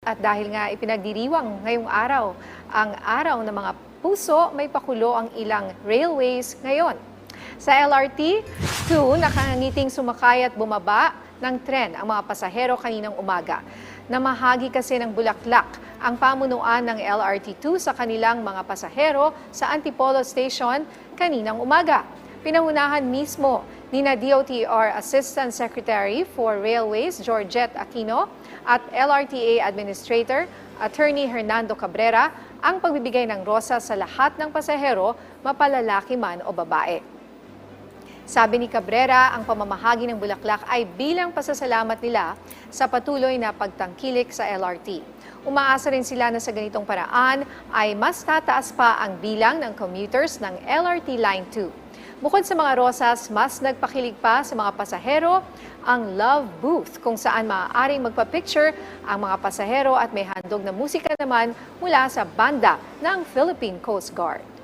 At dahil nga ipinagdiriwang ngayong araw, ang araw ng mga puso, may pakulo ang ilang railways ngayon. Sa LRT 2, nakangiting sumakay at bumaba ng tren ang mga pasahero kaninang umaga. Namahagi kasi ng bulaklak ang pamunuan ng LRT 2 sa kanilang mga pasahero sa Antipolo Station kaninang umaga. Pinangunahan mismo ni DOTR Assistant Secretary for Railways Georgette Aquino at LRTA Administrator Attorney Hernando Cabrera ang pagbibigay ng rosas sa lahat ng pasahero, mapalalaki man o babae. Sabi ni Cabrera, ang pamamahagi ng bulaklak ay bilang pasasalamat nila sa patuloy na pagtangkilik sa LRT. Umaasa rin sila na sa ganitong paraan ay mas tataas pa ang bilang ng commuters ng LRT Line 2. Bukod sa mga rosas, mas nagpakilig pa sa mga pasahero ang Love Booth kung saan maaaring magpa-picture ang mga pasahero at may handog na musika naman mula sa banda ng Philippine Coast Guard.